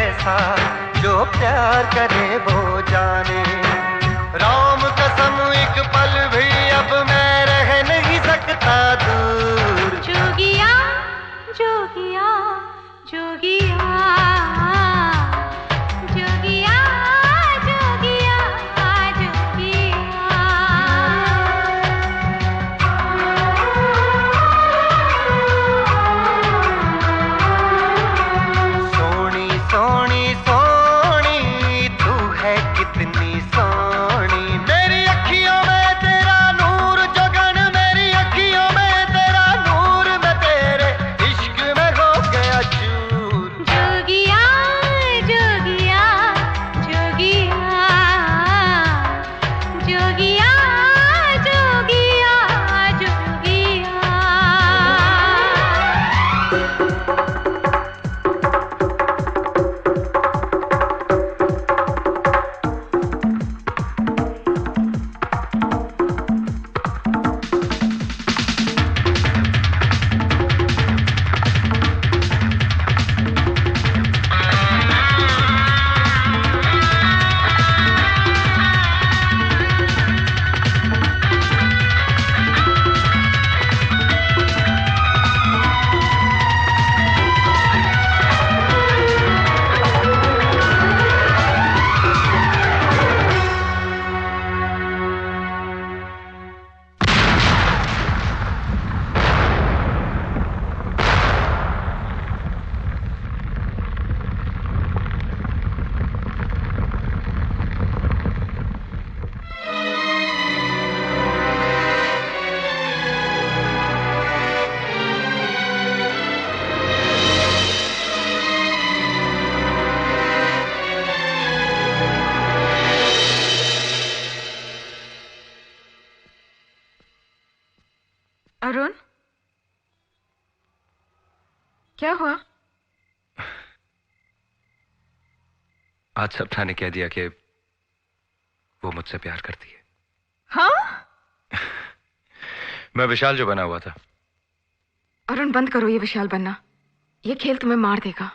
कैसा, जो प्यार करे वो जाने। राम कसम एक पल भी अब मैं रह नहीं सकता दूर। जोगिया जोगिया जोगिया जोगिया जोगिया जोगिया। सोनी सोनी सोनी तू है कितनी सोनी, मेरी अखियों में तेरा नूर जगन, मेरी अखियों में तेरा नूर, मैं तेरे इश्क में हो गया चूर। जोगिया जोगिया जोगिया जोगिया जोगिया जोगिया। अरुण, क्या हुआ? आज सपना ने कह दिया कि वो मुझसे प्यार करती है। हाँ? मैं विशाल जो बना हुआ था। अरुण, बंद करो ये विशाल बनना, ये खेल तुम्हें मार देगा।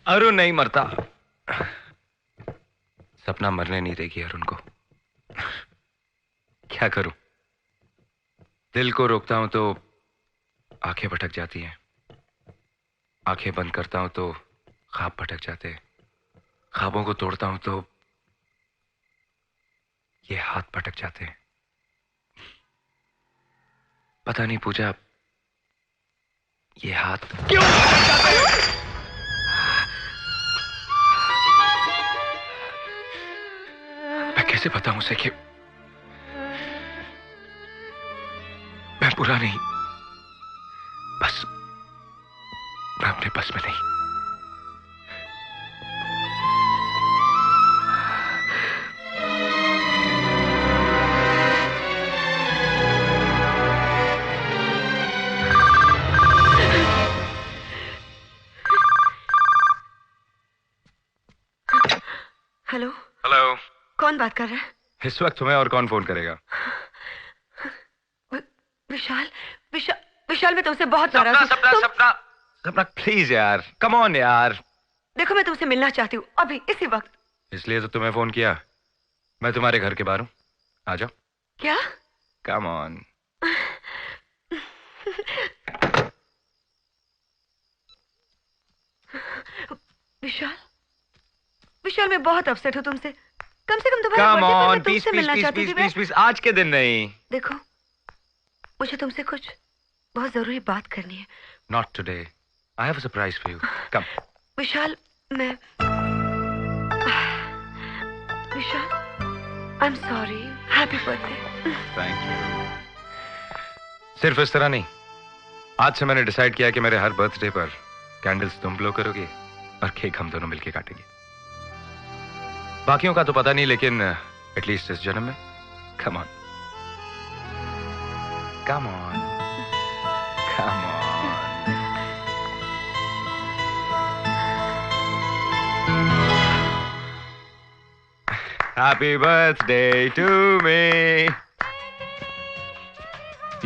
अरुण नहीं मरता। सपना मरने नहीं देगी अरुण को। क्या करूं? दिल को रोकता हूं तो आंखें भटक जाती हैं, आंखें बंद करता हूं तो ख्वाब भटक जाते हैं, ख्वाबों को तोड़ता हूं तो ये हाथ भटक जाते हैं। पता नहीं पूजा, ये हाथ क्यों भटक जाते हैं? मैं कैसे बताऊं उसे कि मैं बुरा नहीं, बस मैं अपने बस में नहीं। हेलो। हेलो। कौन बात कर रहा है? इस वक्त तुम्हें और कौन फोन करेगा? विशाल, विशाल, विशाल, मैं तुमसे बहुत सपना, नाराज हूं। सपना, सपना, सपना, प्लीज यार, कम ऑन यार। देखो, मैं तुमसे मिलना चाहती हूँ अभी, इसी वक्त। इसलिए तो तुम्हें फोन किया। मैं तुम्हारे घर के बाहर हूँ, आ जाओ। क्या? Come on. विशाल, विशाल, मैं बहुत अपसेट हूँ तुमसे। कम से कम तुम्हारा कम बर्थडे पर ऑन, मैं प्लीज तुमसे मिलना चाहती थी। प्लीज, आज के दिन नहीं। देखो, मुझे तुमसे कुछ बहुत जरूरी बात करनी है। Not today. I have a surprise for you. Come. Vishal, मैं Vishal, I am sorry. Happy birthday. Thank you. सिर्फ इस तरह नहीं, आज से मैंने डिसाइड किया कि मेरे हर बर्थडे पर कैंडल्स तुम ब्लो करोगे और केक हम दोनों मिलके काटेंगे। बाकियों का तो पता नहीं, लेकिन एटलीस्ट इस जन्म में। Come on, come on, come on. Happy birthday to me.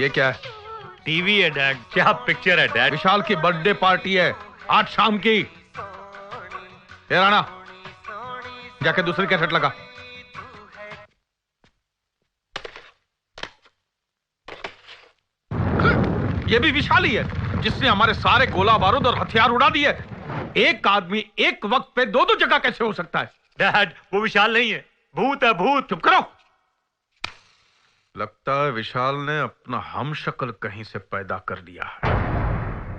ये क्या? टीवी है डैड। क्या पिक्चर है डैड? विशाल की बर्थडे पार्टी है आज शाम की। ए राणा, जाके दूसरी कैसेट लगा। ये भी विशाल ही है जिसने हमारे सारे गोला बारूद और हथियार उड़ा दिए। एक आदमी एक वक्त पे दो दो जगह कैसे हो सकता है? डैड, वो विशाल नहीं है, भूत है, भूत। चुप करो। लगता है विशाल ने अपना हमशक्ल कहीं से पैदा कर दिया है।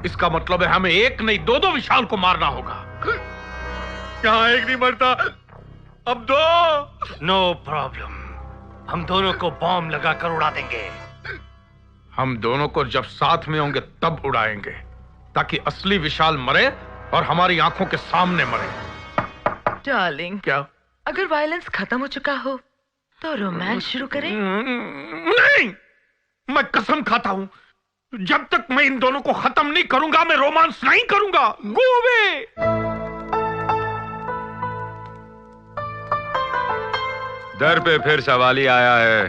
इसका मतलब है हमें एक नहीं दो दो विशाल को मारना होगा। यहाँ एक नहीं मरता, अब दो। नो प्रॉब्लम, हम दोनों को बॉम्ब लगाकर उड़ा देंगे। हम दोनों को जब साथ में होंगे तब उड़ाएंगे, ताकि असली विशाल मरे और हमारी आंखों के सामने मरे। डार्लिंग, क्या? अगर वायलेंस खत्म हो चुका हो तो रोमांस शुरू करें? नहीं, मैं कसम खाता हूं, जब तक मैं इन दोनों को खत्म नहीं करूंगा मैं रोमांस नहीं करूंगा। Go away. दर पे फिर सवाल ही आया है,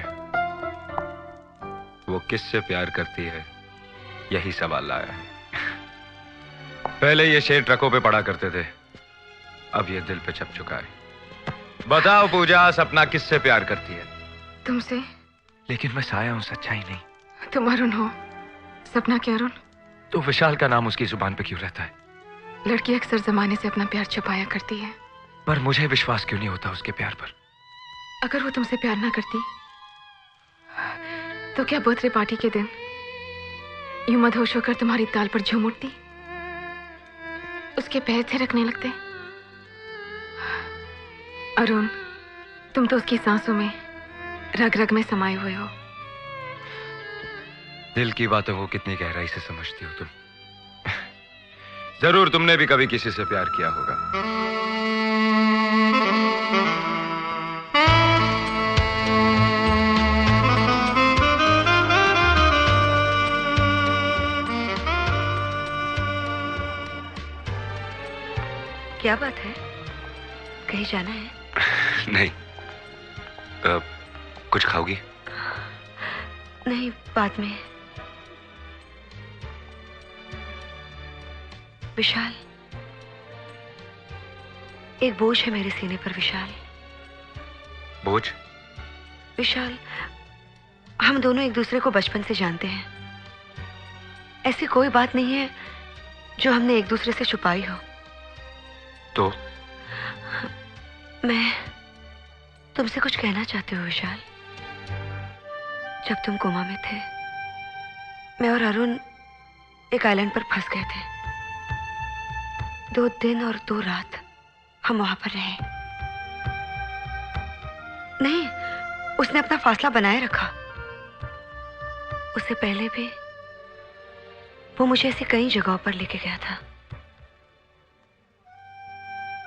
वो किससे प्यार करती है? यही सवाल आया है। पहले ये शेर ट्रकों पे पड़ा करते थे, अब ये दिल पे छप चुका है। बताओ पूजा, सपना किससे प्यार करती है? तुमसे। लेकिन मैं साया हूं, सच्चाई नहीं। तुम अरुण हो, सपना के अरुण। तो विशाल का नाम उसकी जुबान पे क्यों रहता है? लड़की अक्सर जमाने से अपना प्यार छुपाया करती है। पर मुझे विश्वास क्यों नहीं होता उसके प्यार पर? अगर वो तुमसे प्यार ना करती तो क्या बर्थडे पार्टी के दिन यूं मदहोश होकर तुम्हारी ताल पर झूम उठती, उसके पैर थिरकने लगते? अरुण, तुम तो उसकी सांसों में रग रग में समाये हुए हो। दिल की बातों को कितनी गहराई से समझती हो तुम। जरूर तुमने भी कभी किसी से प्यार किया होगा। क्या बात है, कहीं जाना है? नहीं। कुछ खाओगी? नहीं, बाद में। विशाल, एक बोझ है मेरे सीने पर। विशाल, बोझ? विशाल, हम दोनों एक दूसरे को बचपन से जानते हैं। ऐसी कोई बात नहीं है जो हमने एक दूसरे से छुपाई हो। तो मैं तुमसे कुछ कहना चाहती हूँ विशाल। जब तुम कोमा में थे, मैं और अरुण एक आइलैंड पर फंस गए थे। 2 दिन और 2 रात हम वहां पर रहे। नहीं, उसने अपना फासला बनाए रखा। उससे पहले भी वो मुझे ऐसी कई जगहों पर लेके गया था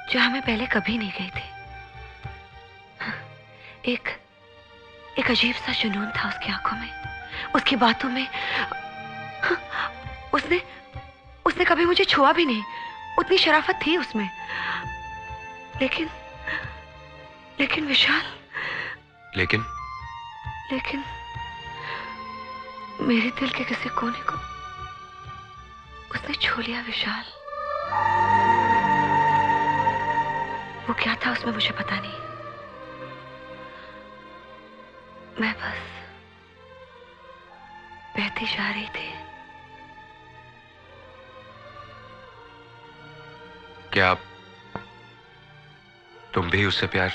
जहां मैं पहले कभी नहीं गई थी। एक अजीब सा जुनून था उसकी आंखों में, उसकी बातों में। उसने कभी मुझे छुआ भी नहीं, उतनी शराफत थी उसमें। लेकिन विशाल, लेकिन मेरे दिल के किसी कोने को उसने छू लिया विशाल। वो क्या था उसमें मुझे पता नहीं। मैं बस बहती जा रही थी। क्या तुम भी उससे प्यार?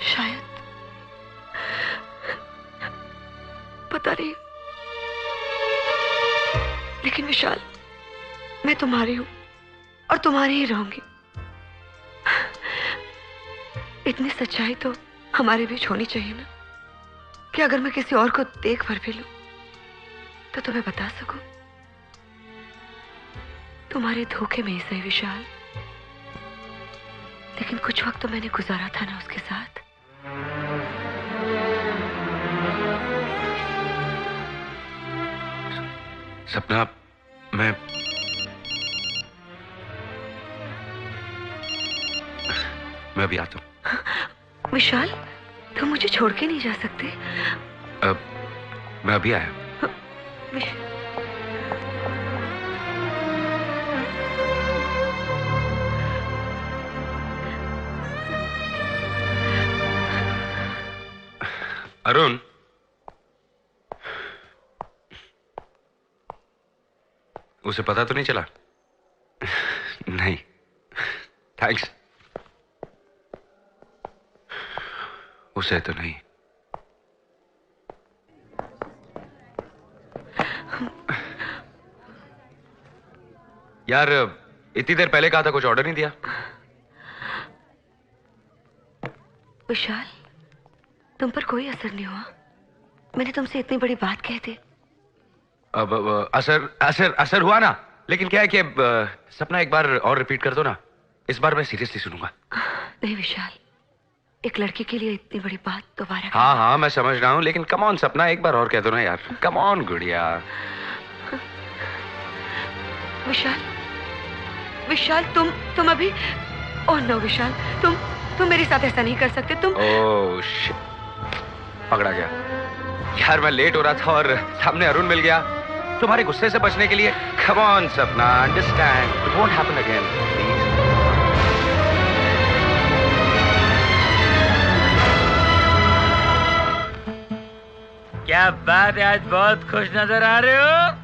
शायद, पता नहीं। लेकिन विशाल, मैं तुम्हारी हूं और तुम्हारी ही रहूंगी। इतनी सच्चाई तो हमारे बीच होनी चाहिए ना, कि अगर मैं किसी और को देख भर भी लूं तो तुम्हें बता सकूं। तुम्हारे धोखे में ही सही विशाल, लेकिन कुछ वक्त तो मैंने गुजारा था ना उसके साथ। सपना, मैं भी आता हूं। विशाल, तुम मुझे छोड़ के नहीं जा सकते। मैं अभी आया। विश- अरुण, उसे पता तो नहीं चला? नहीं, थैंक्स। उसे तो नहीं। यार, इतनी देर पहले कहा था, कुछ ऑर्डर नहीं दिया? विशाल, तुम पर कोई असर नहीं हुआ। मैंने तुमसे इतनी बड़ी बात कह दी। अब असर असर असर हुआ ना, लेकिन क्या है कि सपना एक बार और रिपीट कर दो ना। इस बार मैं सीरियसली सुनूंगा। नहीं विशाल, एक लड़की के लिए इतनी बड़ी बात दोबारा हाँ हाँ, मैं समझ रहा हूँ, लेकिन कम ऑन सपना, एक बार और कह दो ना यार। कम ऑन गुड़िया। विशाल, विशाल, तुम अभी। ओह नो विशाल, तुम मेरे साथ ऐसा नहीं कर सकते। तुम ओह शिट, पकड़ा गया यार। मैं लेट हो रहा था और सामने अरुण मिल गया। तुम्हारे गुस्से से बचने के लिए कम ऑन सपना, understand, it won't happen again please. क्या बात है, आज बहुत खुश नजर आ रहे हो।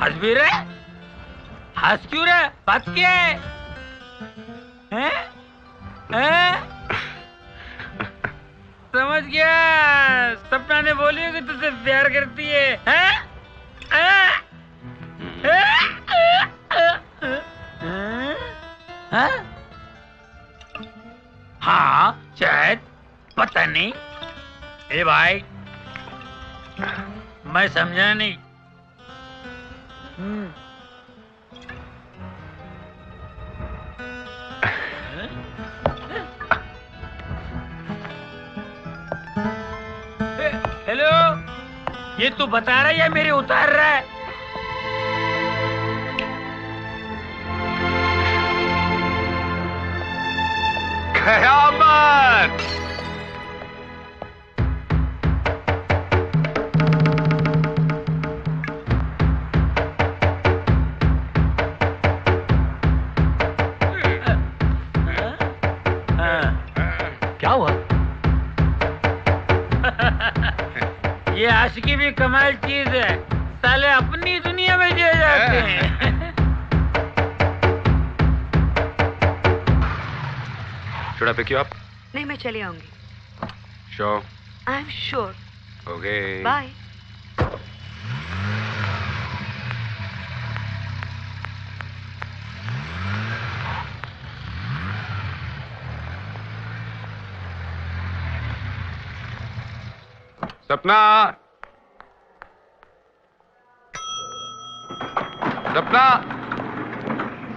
हंस भी रहे? हंस क्यों रहे? बात क्या है? हैं? समझ गया, सपना ने बोली है कि तुझसे प्यार करती है। हैं? हाँ शायद, पता नहीं। ए भाई, मैं समझा नहीं। हेलो, ये तू बता रहा है या मेरे उतार रहा है? कयामत। क्या हुआ? ये आशिकी भी कमाल चीज है, साले अपनी दुनिया में जिए जाते हैं। Should I pick you up? नहीं, मैं चली आऊंगी। Sure. I am sure. Okay. Bye. Sapna, Sapna,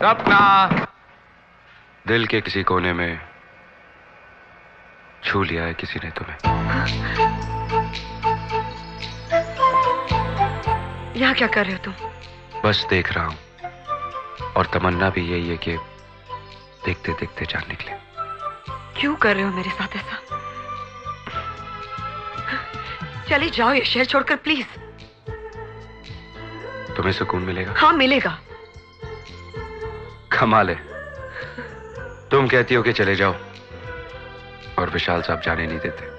सपना। दिल के किसी कोने में छू लिया है किसी ने तुम्हें। यहाँ क्या कर रहे हो तुम? बस देख रहा हूं, और तमन्ना भी यही है कि देखते देखते जान निकले। क्यों कर रहे हो मेरे साथ ऐसा? चले जाओ ये शहर छोड़कर प्लीज। तुम्हें सुकून मिलेगा? हाँ मिलेगा। कमाल है, तुम कहती हो कि चले जाओ और विशाल साहब जाने नहीं देते।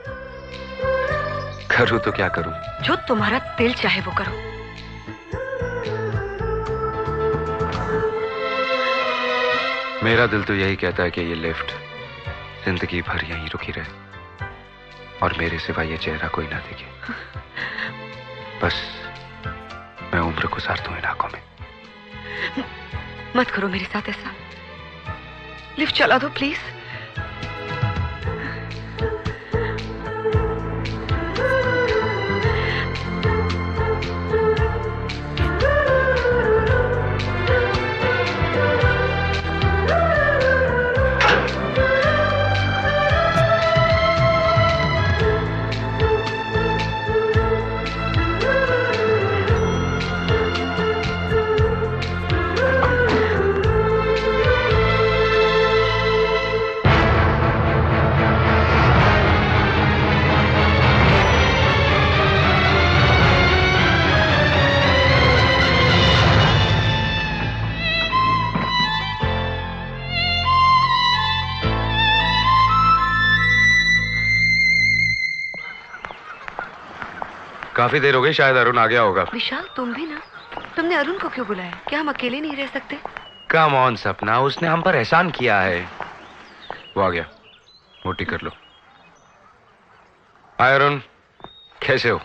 करूं तो क्या करूं? जो तुम्हारा दिल चाहे वो करो। मेरा दिल तो यही कहता है कि ये लिफ्ट जिंदगी भर यहीं रुकी रहे और मेरे सिवा ये चेहरा कोई ना देखे। बस मैं उम्र गुजार दूं इन आंखों में। मत करो मेरे साथ ऐसा। लिफ्ट चला दो प्लीज। काफी देर हो गई, शायद अरुण आ गया होगा। विशाल तुम भी ना, तुमने अरुण को क्यों बुलाया? क्या हम अकेले नहीं रह सकते? कम ऑन सपना, उसने हम पर एहसान किया है। वो आ गया, मोटी कर लो। हाय अरुण, कैसे हो?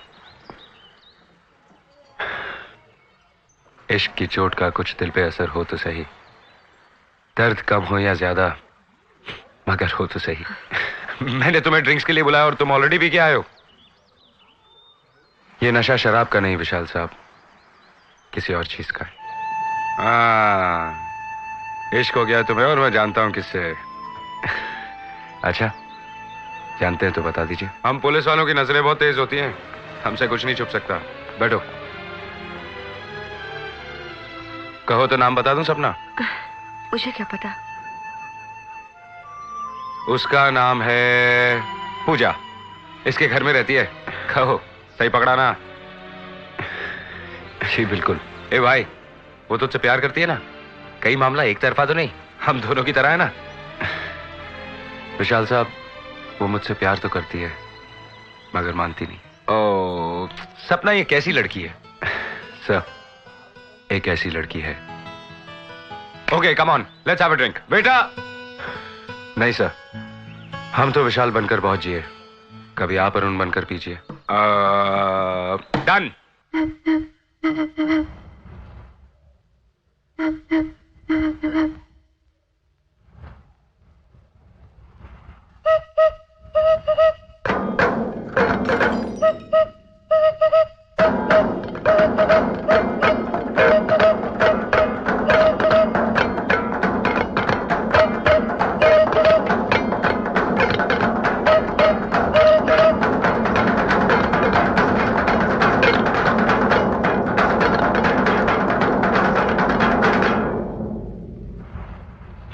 इश्क की चोट का कुछ दिल पे असर हो तो सही, दर्द कम हो या ज्यादा, मगर हो तो सही। मैंने तुम्हें ड्रिंक्स के लिए बुलाया और तुम ऑलरेडी पी के आए हो। ये नशा शराब का नहीं विशाल साहब, किसी और चीज का है। इश्क हो गया तुम्हें, और मैं जानता हूं किससे। अच्छा, जानते हैं तो बता दीजिए। हम पुलिस वालों की नजरें बहुत तेज होती हैं, हमसे कुछ नहीं छुप सकता। बैठो। कहो तो नाम बता दूं सपना? मुझे क्या पता। उसका नाम है पूजा, इसके घर में रहती है। कहो, सही पकड़ा ना? जी बिल्कुल। ए भाई, वो तुझसे प्यार करती है ना? कई मामला एक तरफा तो नहीं, हम दोनों की तरह है ना? विशाल साहब, वो मुझसे प्यार तो करती है मगर मानती नहीं। ओ सपना, ये कैसी लड़की है? सर, एक ऐसी लड़की है। Okay come on, let's have a drink. बेटा नहीं सर, हम तो विशाल बनकर बहुत जिए, कभी आप अरुण बनकर पीजिए। डन।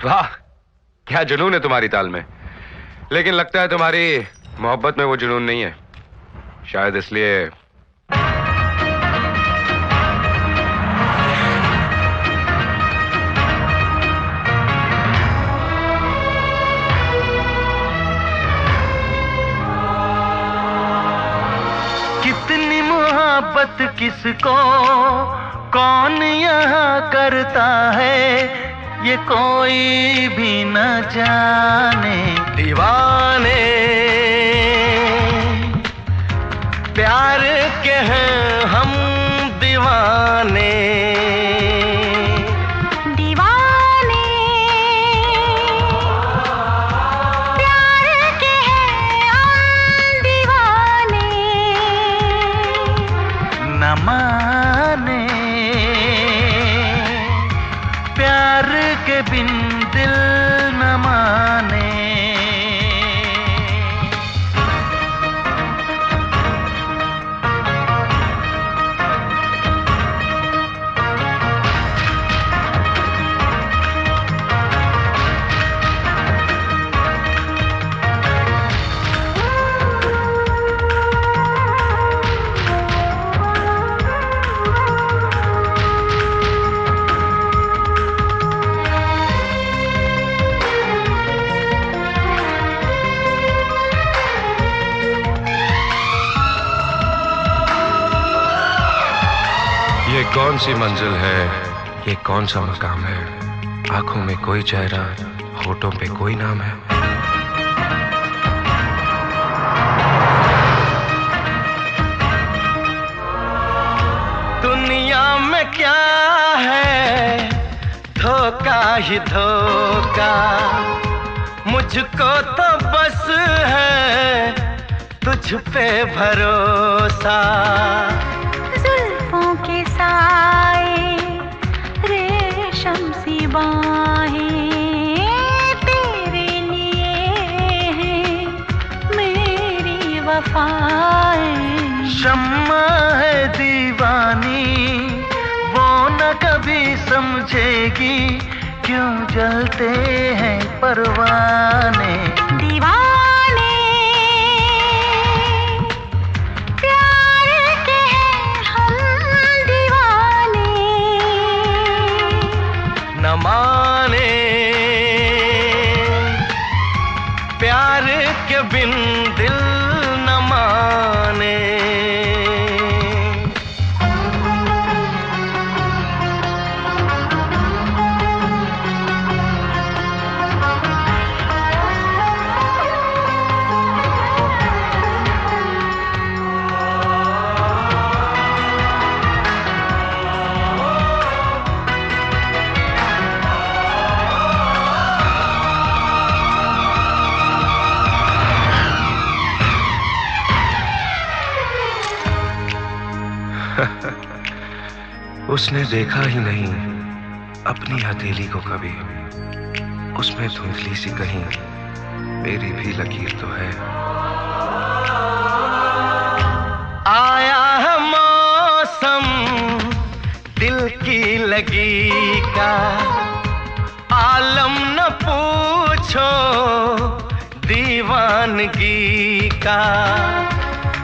वाह, क्या जुनून है तुम्हारी ताल में। लेकिन लगता है तुम्हारी मोहब्बत में वो जुनून नहीं है, शायद इसलिए। कितनी मोहब्बत किसको कौन यहाँ करता है, ये कोई भी न जाने। दीवाने प्यार के हैं हम, दीवाने दीवाने प्यार के हैं हम, दीवाने न माने प्यार के बिन दिल न माने। ये कौन सी मंजिल है, ये कौन सा मकाम है, आंखों में कोई चेहरा, होठों पे कोई नाम है। दुनिया में क्या है, धोखा ही धोखा, मुझको तो बस है तुझ पे भरोसा। जुल्फों के साए, रेशम सी बाहें तेरे लिए हैं, मेरी वफाएं। शम्मा है दीवानी, वो न कभी समझेगी क्यों जलते हैं परवाने। दीवाने प्यार के हैं हम, दीवाने न माने प्यार के बिन दिल न माने। उसने देखा ही नहीं अपनी हथेली को कभी, उसमें धुंधली सी कहीं मेरी भी लकीर तो है। आया है मौसम दिल की लगी का, आलम न पूछो दीवानगी का।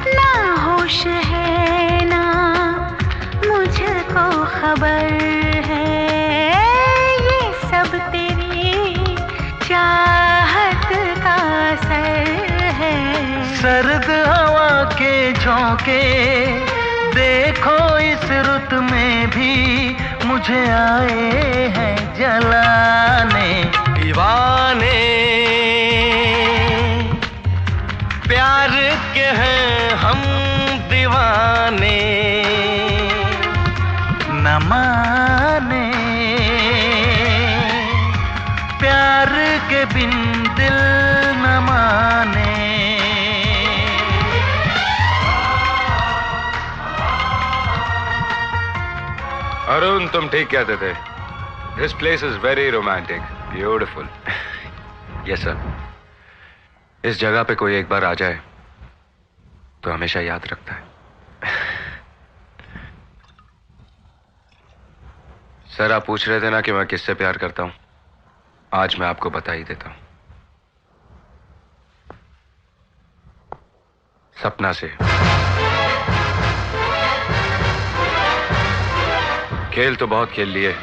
ना होश है ना मुझको खबर है, ये सब तेरी चाहत का असर है। सर्द हवा के झोंके देखो इस रुत में भी मुझे आए हैं जलाने। दीवाने प्यार के हैं हम दीवाने, न माने प्यार के बिन दिल न माने। अरुण, तुम ठीक कहते थे। This place is very romantic, beautiful. Yes sir. इस जगह पे कोई एक बार आ जाए तो हमेशा याद रखता है। सर, आप पूछ रहे थे ना कि मैं किससे प्यार करता हूं। आज मैं आपको बता ही देता हूं। सपना से। खेल तो बहुत खेल लिए,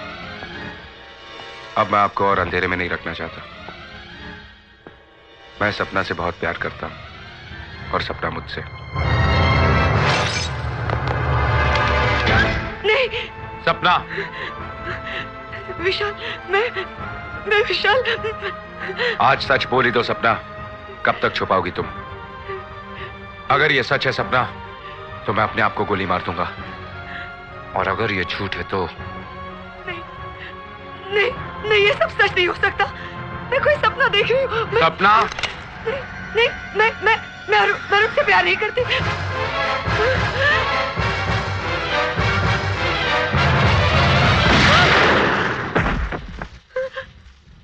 अब मैं आपको और अंधेरे में नहीं रखना चाहता। मैं सपना से बहुत प्यार करता हूं और सपना मुझसे। नहीं सपना। विशाल, मैं विशाल। आज सच बोली तो सपना, कब तक छुपाओगी तुम? अगर ये सच है सपना तो मैं अपने आप को गोली मार दूंगा, और अगर ये झूठ है तो नहीं, ये सब सच नहीं हो सकता। मैं कोई सपना देख रही हूँ। सपना? नहीं, मैं अरुण से प्यार नहीं करती।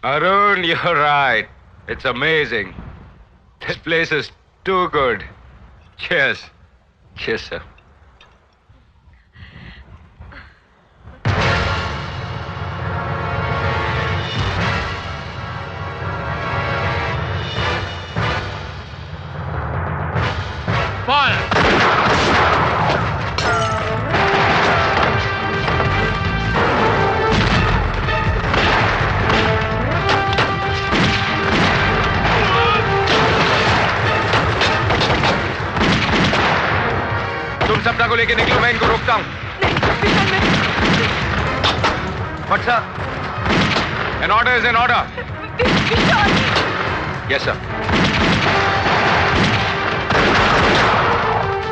Arun, you're right. It's amazing. This place is too good. Cheers. Cheers, sir. Fire! तुम सपना को लेके निकलो, मैं इनको रोकता हूं। But sir, an order is an order. Yes sir.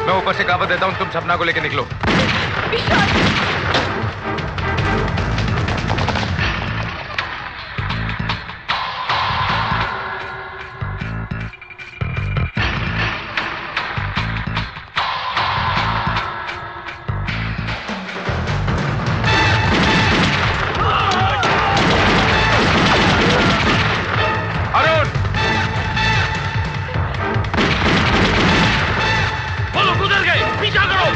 मैं ऊपर से काबत देता हूं, तुम सपना को लेके निकलो। गुजर गए, पीछा करो।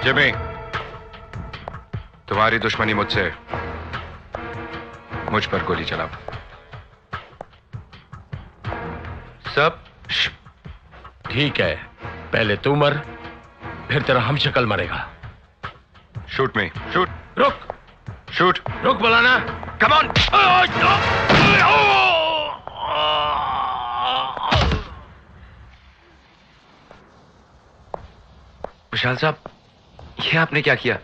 जिमी, तुम्हारी दुश्मनी मुझसे, मुझ पर गोली चला। सब ठीक है, पहले तू मर, फिर तेरा हम शक्ल मरेगा। शूट मी, शूट। रुक, शूट। रुक बोलाना। Come on. विशाल साहब, ये आपने क्या किया?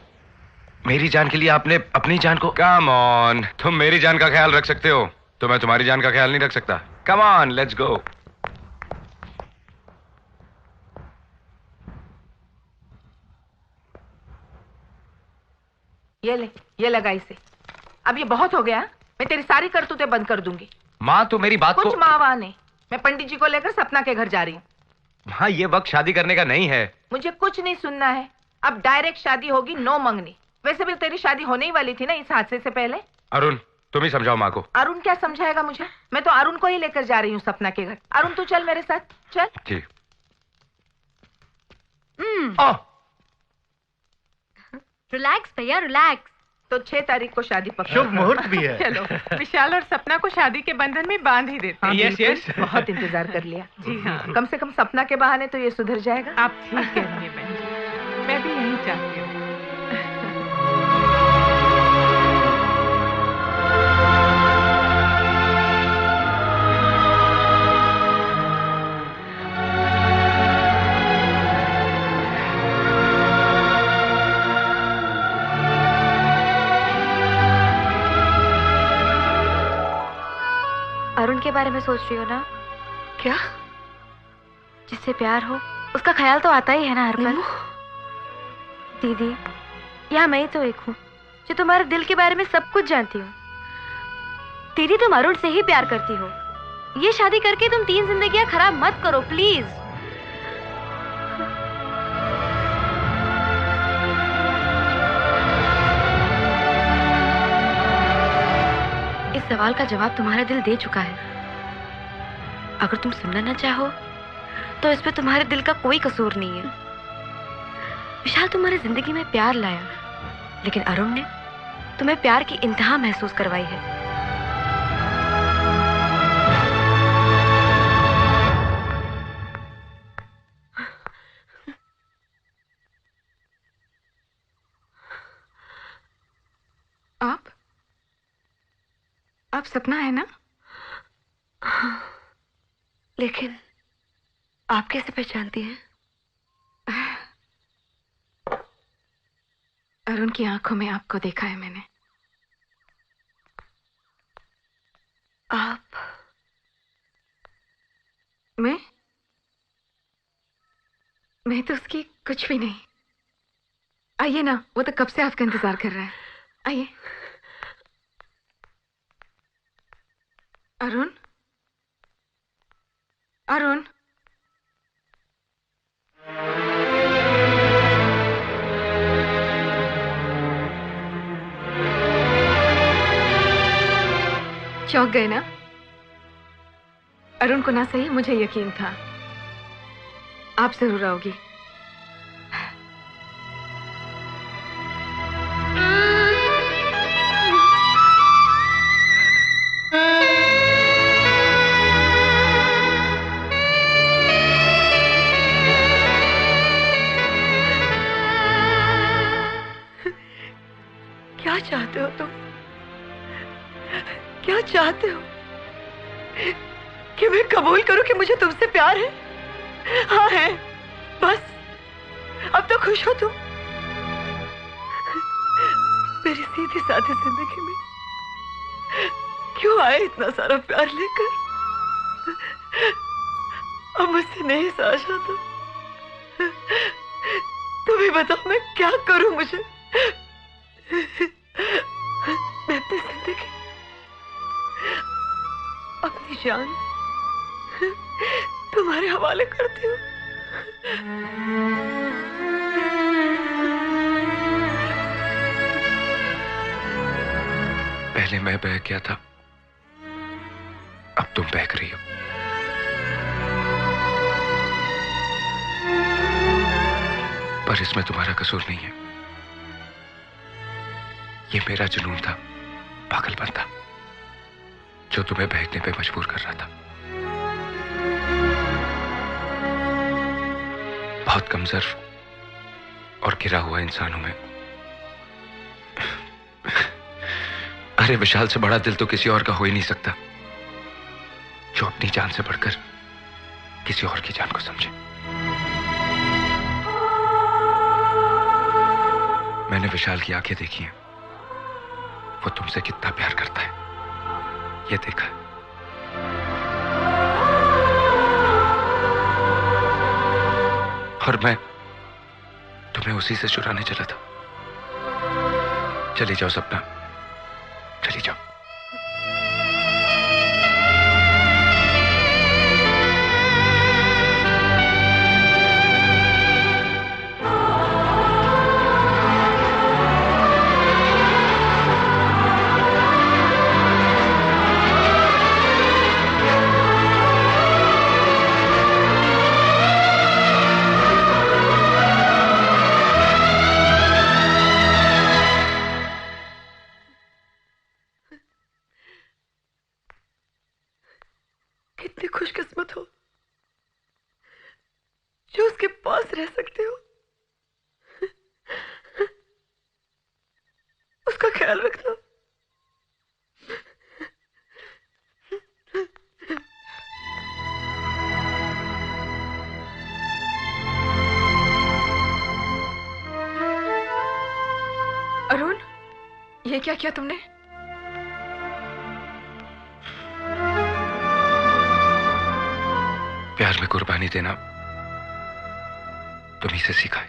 मेरी जान के लिए आपने अपनी जान को। कम ऑन, तुम मेरी जान का ख्याल रख सकते हो तो मैं तुम्हारी जान का ख्याल नहीं रख सकता। Come on, let's go. ये ले, ये लगा इसे। अब ये बहुत हो गया, मैं तेरी सारी करतूतें बंद कर दूंगी। माँ तो मेरी बात कुछ को। माँ वहाँ नहीं, मैं पंडित जी को लेकर सपना के घर जा रही हूँ। हाँ, ये वक्त शादी करने का नहीं है। मुझे कुछ नहीं सुनना है, अब डायरेक्ट शादी होगी, नो मंगनी। वैसे भी तेरी शादी होने ही वाली थी ना इस हादसे से पहले। अरुण, तुम ही समझाओ माँ को। अरुण क्या समझाएगा मुझे? मैं तो अरुण को ही लेकर जा रही हूँ सपना के घर। अरुण तू चल मेरे साथ, चल। ठीक। रिलैक्स भैया, रिलैक्स। तो 6 तारीख को शादी पक्की। शुभ मुहूर्त भी है। चलो, विशाल और सपना को शादी के बंधन में बांध ही देते हैं। यस यस, बहुत इंतजार कर लिया। जी हाँ, कम से कम सपना के बहाने तो ये सुधर जाएगा। आप ठीक कह रही हैं बहन जी, मैं भी यही चाहती हूँ। अरुण के बारे में सोच रही हो ना? क्या? जिससे प्यार हो उसका ख्याल तो आता ही है ना हर पल। दीदी, यहाँ मैं ही तो एक हूँ जो तुम्हारे दिल के बारे में सब कुछ जानती हूँ। दीदी, तुम अरुण से ही प्यार करती हो। ये शादी करके तुम 3 जिंदगियां खराब मत करो प्लीज। इस सवाल का जवाब तुम्हारा दिल दे चुका है। अगर तुम सुनना ना चाहो तो इस पे तुम्हारे दिल का कोई कसूर नहीं है। विशाल तुम्हारी जिंदगी में प्यार लाया, लेकिन अरुण ने तुम्हें प्यार की इंतहा महसूस करवाई है। आप सपना है ना? लेकिन आप कैसे पहचानती हैं? अरुण की आंखों में आपको देखा है मैंने। आप? मैं तो उसकी कुछ भी नहीं। आइए ना, वो तो कब से आपका इंतजार कर रहा है। आइए। अरुण, अरुण, चौंक गए ना? अरुण को ना सही मुझे यकीन था आप जरूर आओगी। क्या चाहते हो तुम? क्या चाहते हो? कि मैं कबूल करूं कि मुझे तुमसे प्यार है? हाँ है, बस अब तो खुश हो तुम। मेरी सीधी सादी जिंदगी में क्यों आए इतना सारा प्यार लेकर? अब मुझसे नहीं सहा जाता। तुम ही बताओ मैं क्या करूं? मुझे मैं अपनी जिंदगी, अपनी जान तुम्हारे हवाले करती हूँ। पहले मैं बह गया था, अब तुम बह रही हो। पर इसमें तुम्हारा कसूर नहीं है। ये मेरा जुनून था, पागलपन था, जो तुम्हें बहकने पे मजबूर कर रहा था। बहुत कमजोर और गिरा हुआ इंसान हूं मैं। अरे विशाल से बड़ा दिल तो किसी और का हो ही नहीं सकता, जो अपनी जान से बढ़कर किसी और की जान को समझे। मैंने विशाल की आंखें देखी हैं, वो तुमसे कितना प्यार करता है ये देखा है। और मैं तुम्हें उसी से चुराने चला था। चली जाओ सपना, चली जाओ। कितनी खुशकिस्मत हो जो उसके पास रह सकते हो। उसका ख्याल रखना। अरुण, ये क्या किया तुमने? प्यार में कुर्बानी देना तुम्ही से सीखा है।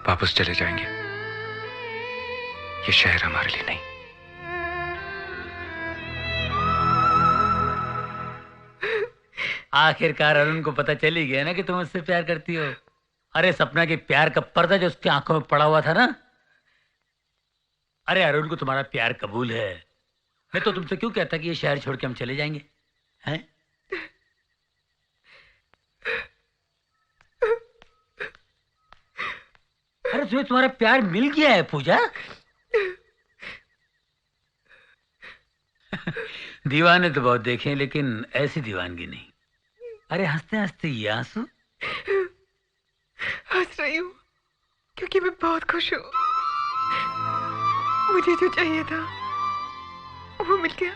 वापस चले जाएंगे, ये शहर हमारे लिए नहीं। आखिरकार अरुण को पता चल ही गया ना कि तुम उससे प्यार करती हो। अरे सपना के प्यार का पर्दा जो उसकी आंखों में पड़ा हुआ था ना। अरे अरुण को तुम्हारा प्यार कबूल है। मैं तो तुमसे क्यों कहता कि ये शहर छोड़ के हम चले जाएंगे, हैं? अरे तुम्हें तुम्हारा प्यार मिल गया है पूजा। दीवाने तो बहुत देखे लेकिन ऐसी दीवानगी नहीं। अरे हंसते हंसते ये आंसू। हंस रही हूँ क्योंकि मैं बहुत खुश हूँ। मुझे जो चाहिए था वो मिल गया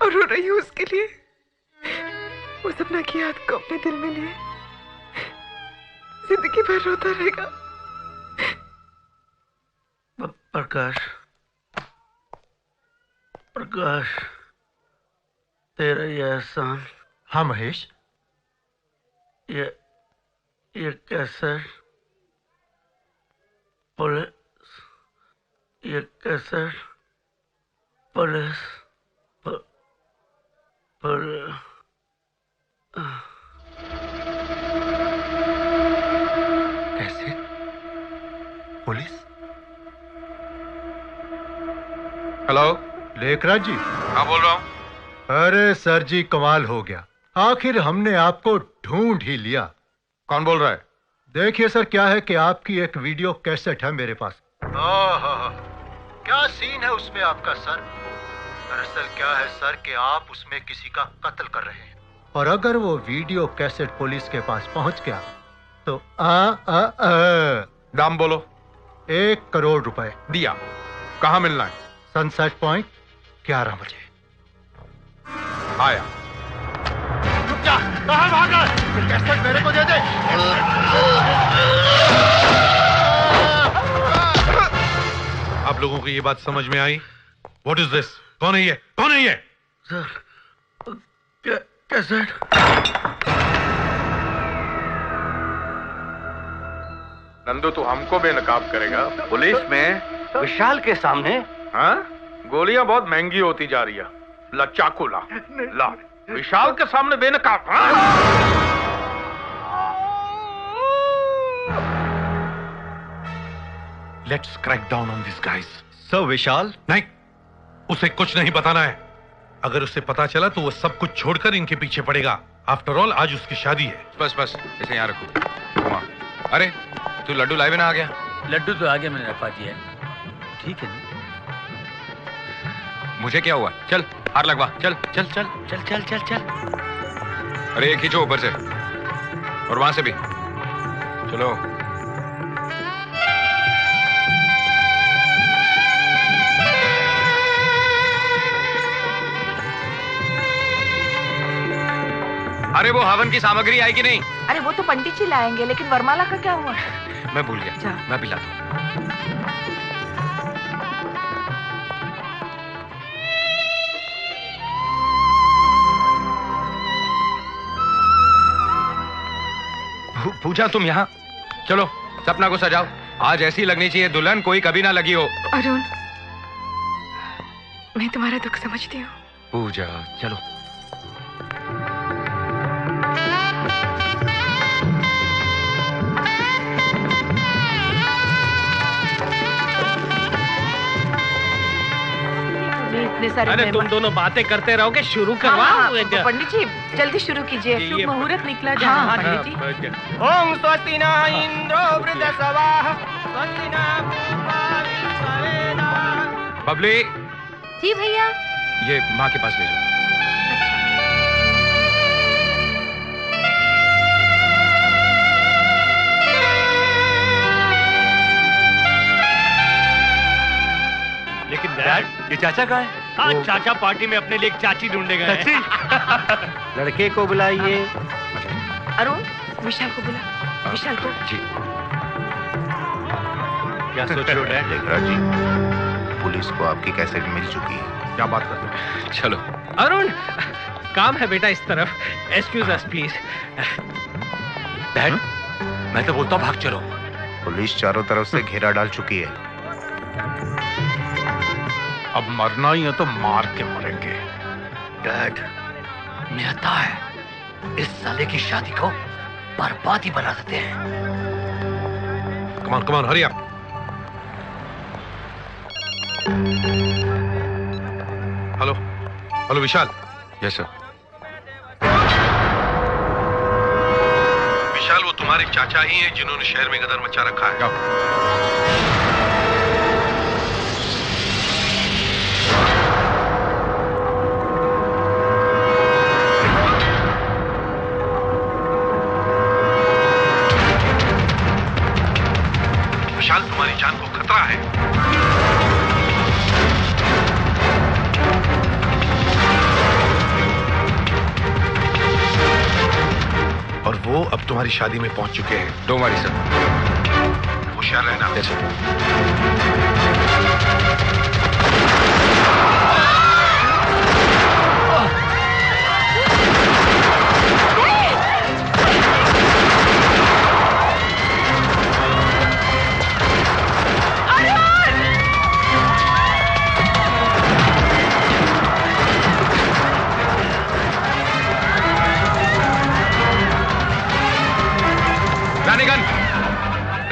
और रो रही हूँ उसके लिए। वो सपना की याद को अपने दिल में लिए जिंदगी भर रोता रहेगा। प्रकाश, प्रकाश, तेरा ये एहसान। हाँ महेश, ये कैसेट पुलिस, ये कैसेट पुलिस कैसे पुलिस? हेलो, लेखराज जी। हाँ बोल रहा हूँ। अरे सर जी, कमाल हो गया, आखिर हमने आपको ढूंढ ही लिया। कौन बोल रहा है? देखिए सर, क्या है कि आपकी एक वीडियो कैसेट है मेरे पास। क्या सीन है उसमें आपका सर? दरअसल क्या है सर कि आप उसमें किसी का कत्ल कर रहे हैं, और अगर वो वीडियो कैसेट पुलिस के पास पहुंच गया तो दाम बोलो। 1 करोड़ रुपए। दिया। कहाँ मिलना है? सनसेट पॉइंट 11 बजे। आया। रुक जा, कहाँ भागा? कैसेट मेरे को दे दे। आप लोगों को ये बात समझ में आई? What is this? कौन है ये? कौन है ये? Sir, cassette. नंदू, तू हमको बेनकाब करेगा पुलिस में विशाल के सामने? हाँ? गोलियां बहुत महंगी होती जा रही है। ला चाकू ला, ला। विशाल के सामने बेनकाब। Let's crack down on these guys. Sir Vishal? नहीं, उसे कुछ नहीं बताना है। अगर उसे पता चला तो वो सब कुछ छोड़कर इनके पीछे पड़ेगा। आफ्टर ऑल आज उसकी शादी है। बस बस इसे यहाँ रखो। घुमा। अरे तू लड्डू लाए बिना आ गया? लड्डू तो आगे मैंने रखवा दिया है। ठीक है ना? मुझे क्या हुआ? चल हार लगवा। चल चल चल चल चल चल चल। अरे ये खींचो ऊपर से और वहां से भी। चलो। अरे वो हवन की सामग्री आई कि नहीं? अरे वो तो पंडित जी लाएंगे, लेकिन वरमाला का क्या हुआ? मैं भूल गया, मैं भी लाता हूं। पूजा तुम यहाँ? चलो सपना को सजाओ। आज ऐसी लगनी चाहिए दुल्हन कोई कभी ना लगी हो। अरुण, मैं तुम्हारा दुख समझती हूँ। पूजा चलो। अरे तुम दोनों बातें करते रहोगे, शुरू करवाओ। तो पंडित जी जल्दी शुरू कीजिए। मुहूर्त निकला जा। पंडित जी। ओम स्वस्ति न इंद्रो वृद्धसवाः स्वस्ति न पूर्वा विश्ववेदाः। बबली। जी भैया। ये माँ के पास ले जाओ। लेकिन डैड, ये चाचा कहाँ है? हाँ, चाचा पार्टी में अपने लिए एक चाची ढूंढने गए हैं। लड़के को बुलाइए। अरुण, विशाल को बुला। विशाल को। जी। क्या सोच रहे हो डैड? लेखराज जी, पुलिस को आपकी कैसेट मिल चुकी है। क्या बात करते हो? चलो। अरुण, काम है बेटा इस तरफ। Excuse us please. डैड, मैं तो बोलता हूँ भाग चलो। पुलिस चारों तरफ से घेरा डाल चुकी है। अब मरना ही है तो मार के मरेंगे। डैड, नियता है इस साले की शादी को बर्बाद ही बना देते हैं। Come on come on hurry up. Hello hello Vishal. Yes sir. Vishal, वो तुम्हारे चाचा ही हैं जिन्होंने शहर में गदर मचा रखा है। जाओ। विशाल, तुम्हारी जान को खतरा है। और वो अब तुम्हारी शादी में पहुंच चुके हैं। Don't worry sir. होशियार रहना। Yes sir.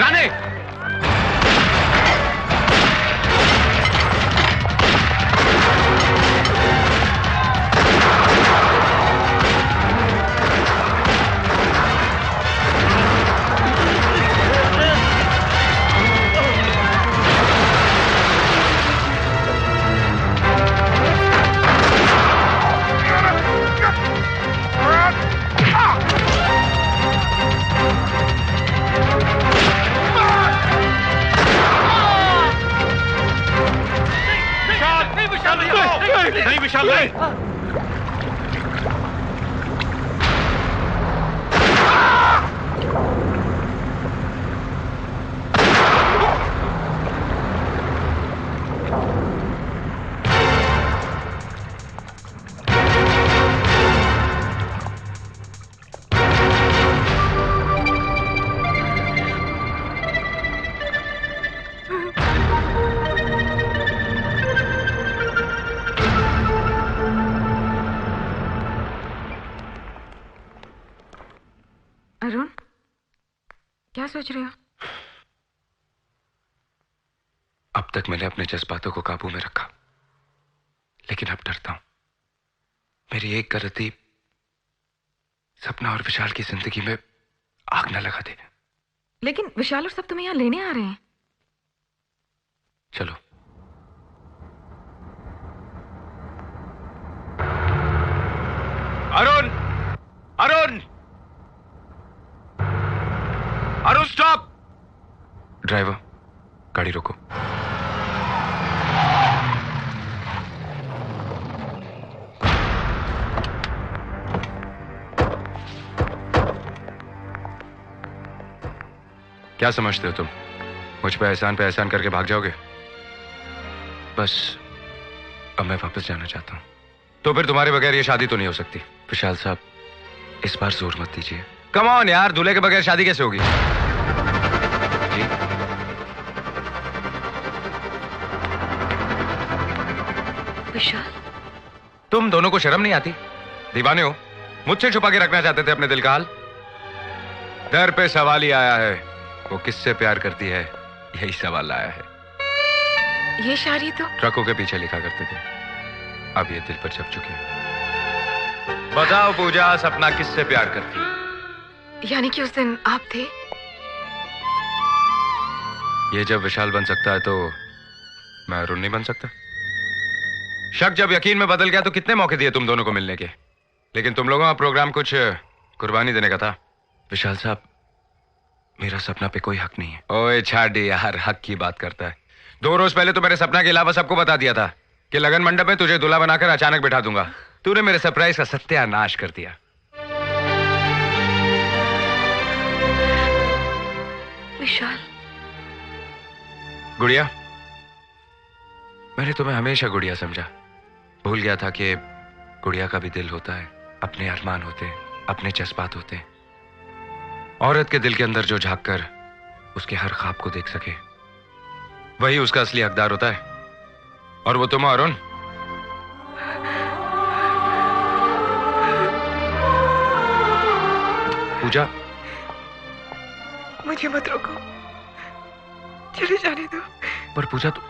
राणे, नहीं विशाल नहीं। अरुण, क्या सोच रहे हो? अब तक मैंने अपने जज्बातों को काबू में रखा, लेकिन अब डरता हूं। मेरी एक गलती सपना और विशाल की जिंदगी में आग न लगा दे। लेकिन विशाल और सब तुम्हें यहाँ लेने आ रहे हैं। चलो। अरुण, अरुण, अरुण स्टॉप। ड्राइवर, गाड़ी रोको। क्या समझते हो तुम? मुझ पे एहसान करके भाग जाओगे? बस अब मैं वापस जाना चाहता हूं। तो फिर तुम्हारे बगैर ये शादी तो नहीं हो सकती। विशाल साहब, इस बार जोर मत दीजिए। कम ऑन यार, दूल्हे के बगैर शादी कैसे होगी? जी? विशाल, तुम दोनों को शर्म नहीं आती? दीवाने हो, मुझसे छुपा के रखना चाहते थे अपने दिल का हाल। दर पे सवाल ही आया है, वो किससे प्यार करती है, यही सवाल आया है। ये शायरी तो ट्रकों के पीछे लिखा करते थे, अब ये दिल पर छप चुके हैं। बताओ पूजा, सपना किससे प्यार करती है? यानी कि उस दिन आप थे? ये जब विशाल बन सकता है तो मैं अरुण नहीं बन सकता? शक जब यकीन में बदल गया तो कितने मौके दिए तुम दोनों को मिलने के, लेकिन तुम लोगों का प्रोग्राम कुछ कुर्बानी देने का था। विशाल साहब, मेरा सपना पे कोई हक नहीं है। ओए छाड़ी यार, हक की बात करता है। 2 रोज पहले तो मेरे सपना के अलावा सबको बता दिया था कि लगन मंडप में तुझे दूल्हा बनाकर अचानक बैठा दूंगा। तूने मेरे सरप्राइज का सत्यानाश कर दिया। विशाल। गुड़िया, मैंने तुम्हें हमेशा गुड़िया समझा। भूल गया था कि गुड़िया का भी दिल होता है, अपने अरमान होते हैं, अपने जज्बात होते हैं। औरत के दिल के अंदर जो झांक कर उसके हर ख्वाब को देख सके, वही उसका असली हकदार होता है। और वो तुम हो अरुण। पूजा, मुझे मत रोको, चले जाने दो। पर पूजा, तो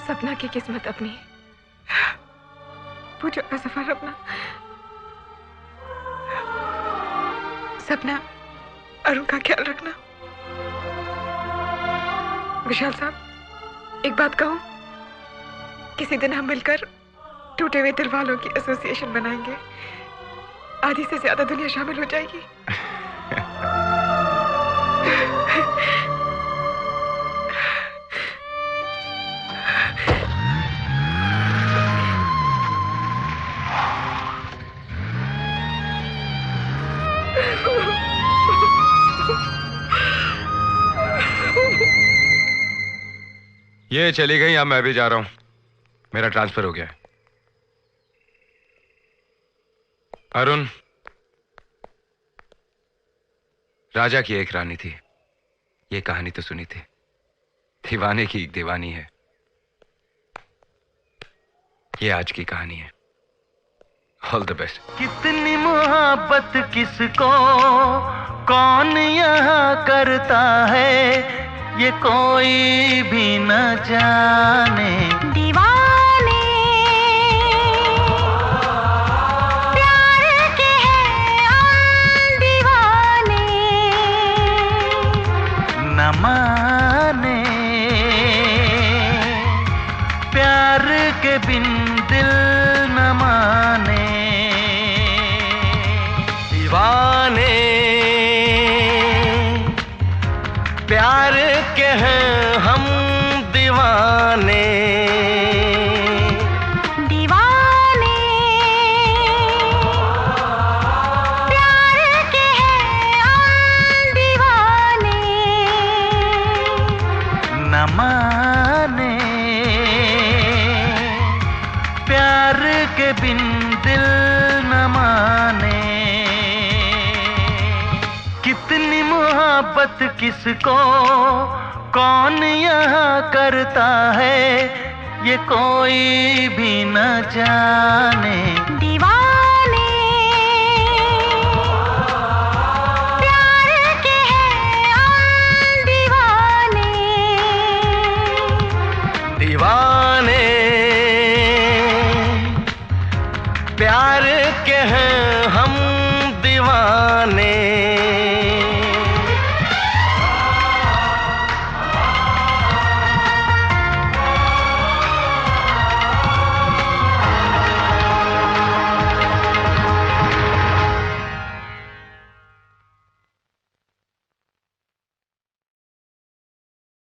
सपना की किस्मत अपनी, पूजा का सफर अपना। सपना, अरुण का ख्याल रखना। विशाल साहब, एक बात कहूं, किसी दिन हम मिलकर टूटे हुए दिल वालों की एसोसिएशन बनाएंगे। आधी से ज्यादा दुनिया शामिल हो जाएगी। ये चली गई, अब मैं भी जा रहा हूं। मेरा ट्रांसफर हो गया है। अरुण, राजा की एक रानी थी, ये कहानी तो सुनी थी। दीवाने की एक दीवानी है, ये आज की कहानी है। All the best. कितनी मोहब्बत किसको कौन यहाँ करता है, ये कोई भी न जाने। दीवाने प्यार के हैं हम दीवाने, न माने प्यार के बिन दिल न माने। दीवाने प्यार के हैं हम दीवाने, दीवाने प्यार के हैं हम दीवाने, न माने प्यार के बिन दिल न माने। कितनी मोहब्बत किसको कौन यहाँ करता है, ये कोई भी न जाने।